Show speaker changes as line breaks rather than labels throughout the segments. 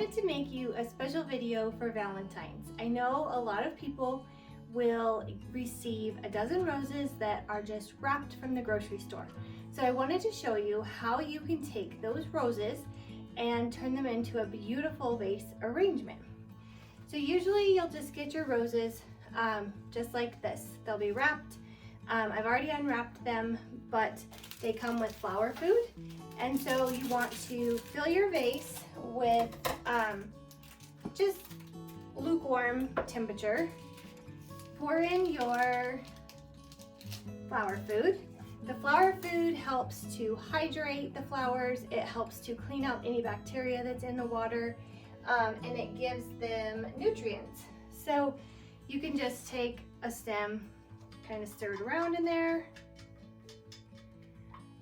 wanted to make you a special video for Valentine's. I know a lot of people will receive a dozen roses that are just wrapped from the grocery store. So I wanted to show you how you can take those roses and turn them into a beautiful vase arrangement. So usually you'll just get your roses just like this. They'll be wrapped. I've already unwrapped them, but they come with flower food. And so you want to fill your vase with just lukewarm temperature. Pour in your flower food. The flower food helps to hydrate the flowers. It helps to clean out any bacteria that's in the water, and it gives them nutrients. So you can just take a stem, kind of stir it around in there.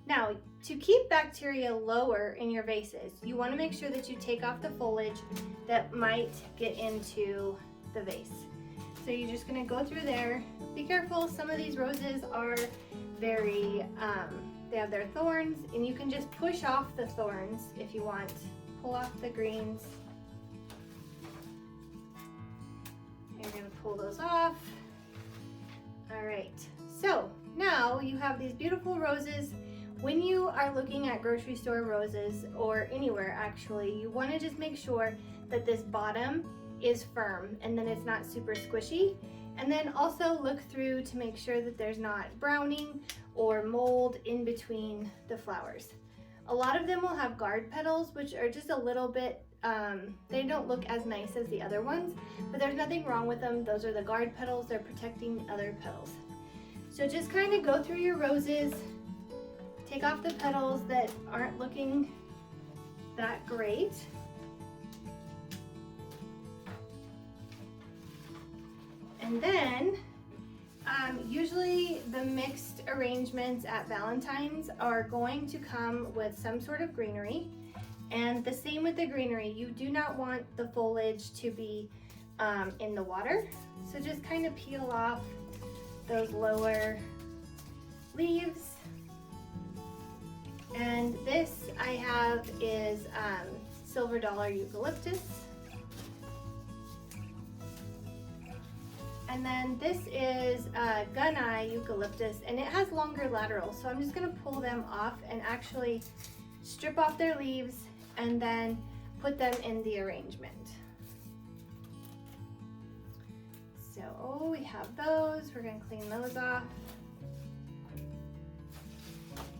Now, to keep bacteria lower in your vases, you want to make sure that you take off the foliage that might get into the vase. So you're just going to go through there. Be careful, some of these roses are very, they have their thorns, and you can just push off the thorns if you want. Pull off the greens. You're going to pull those off. All right, so now you have these beautiful roses. When you are looking at grocery store roses, or anywhere actually, you want to just make sure that this bottom is firm and then it's not super squishy. And then also look through to make sure that there's not browning or mold in between the flowers. A lot of them will have guard petals, which are just a little bit, they don't look as nice as the other ones, but there's nothing wrong with them. Those are the guard petals, they're protecting other petals. So just kind of go through your roses, take off the petals that aren't looking that great. And then, usually the mixed arrangements at Valentine's are going to come with some sort of greenery. And the same with the greenery, you do not want the foliage to be in the water. So just kind of peel off those lower leaves. And this I have is silver dollar eucalyptus. And then this is gun-eye eucalyptus, and it has longer laterals. So I'm just gonna pull them off and actually strip off their leaves and then put them in the arrangement. So we have those, we're gonna clean those off.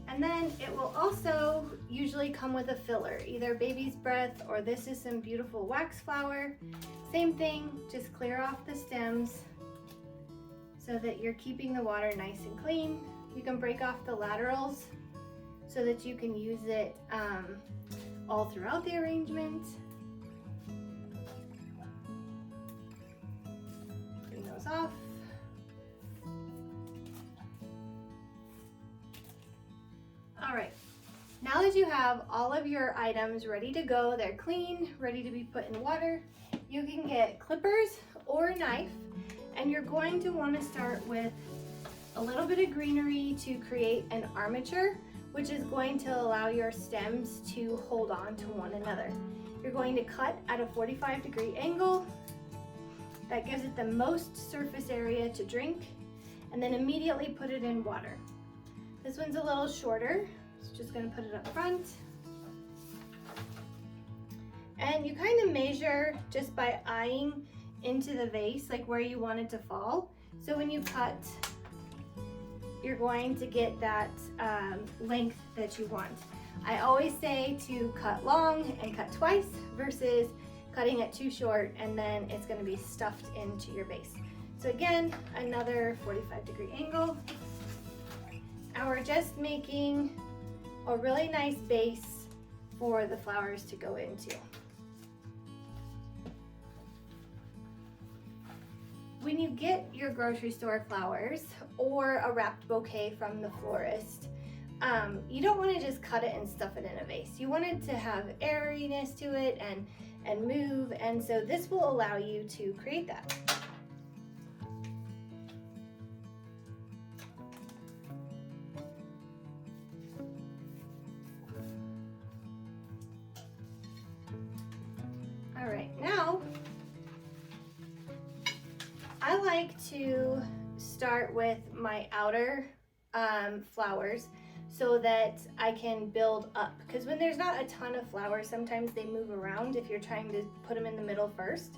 And then it will also usually come with a filler, either baby's breath or this is some beautiful wax flower. Same thing, just clear off the stems so that you're keeping the water nice and clean. You can break off the laterals so that you can use it all throughout the arrangement. Clean those off. All right, now that you have all of your items ready to go, they're clean, ready to be put in water, you can get clippers or a knife, and you're going to want to start with a little bit of greenery to create an armature, which is going to allow your stems to hold on to one another. You're going to cut at a 45-degree angle. That gives it the most surface area to drink, and then immediately put it in water. This one's a little shorter, so just gonna put it up front. And you kind of measure just by eyeing into the vase, like where you want it to fall. So when you cut, you're going to get that length that you want. I always say to cut long and cut twice versus cutting it too short and then it's gonna be stuffed into your vase. So again, another 45-degree angle. And we're just making a really nice base for the flowers to go into. When you get your grocery store flowers or a wrapped bouquet from the florist, you don't want to just cut it and stuff it in a vase. You want it to have airiness to it and move, and so this will allow you to create that. like to start with my outer flowers so that I can build up, because when there's not a ton of flowers, sometimes they move around if you're trying to put them in the middle first.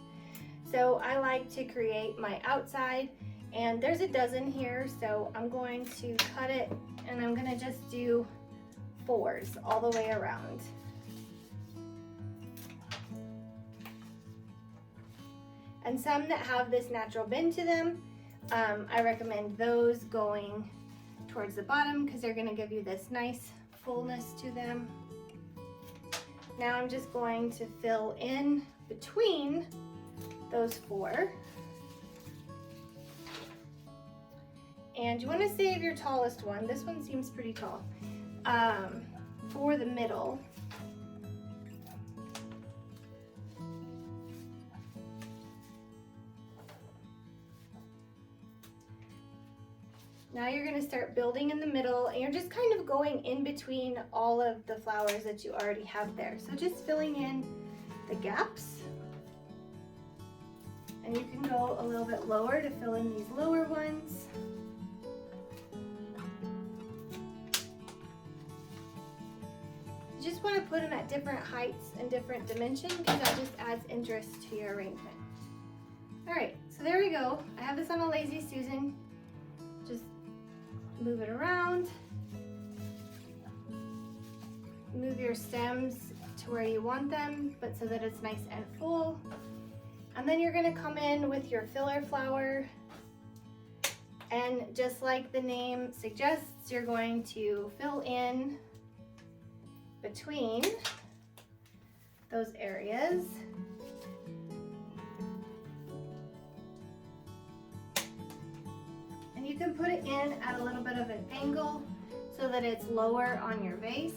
So I like to create my outside, and there's a dozen here, so I'm going to cut it and I'm going to just do 4s all the way around. And some that have this natural bend to them, I recommend those going towards the bottom because they're going to give you this nice fullness to them. Now I'm just going to fill in between those 4. And you want to save your tallest one. This one seems pretty tall. For the middle. Now you're going to start building in the middle, and you're just kind of going in between all of the flowers that you already have there. So just filling in the gaps. And you can go a little bit lower to fill in these lower ones. You just want to put them at different heights and different dimensions because that just adds interest to your arrangement. All right, so there we go. I have this on a Lazy Susan. Just move it around. Move your stems to where you want them, but so that it's nice and full. And then you're going to come in with your filler flower, and just like the name suggests, you're going to fill in between those areas. And you can put it in at a little bit of an angle so that it's lower on your vase.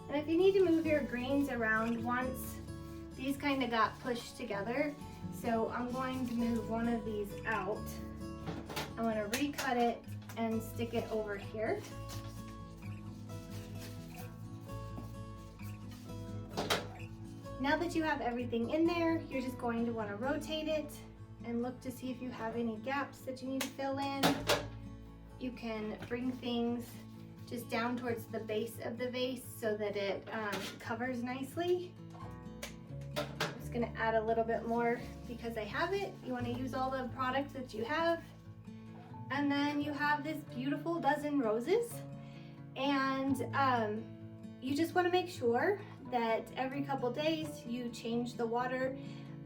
And if you need to move your greens around once, these kind of got pushed together. So I'm going to move one of these out. I'm going to recut it and stick it over here. Now that you have everything in there, you're just going to want to rotate it and look to see if you have any gaps that you need to fill in. You can bring things just down towards the base of the vase so that it covers nicely. I'm just going to add a little bit more because I have it. You want to use all the products that you have. And then you have this beautiful dozen roses. And you just want to make sure that every couple days you change the water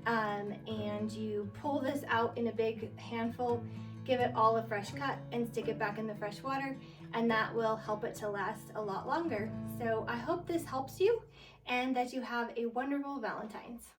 and you pull this out in a big handful, give it all a fresh cut and stick it back in the fresh water, and that will help it to last a lot longer. So I hope this helps you and that you have a wonderful Valentine's.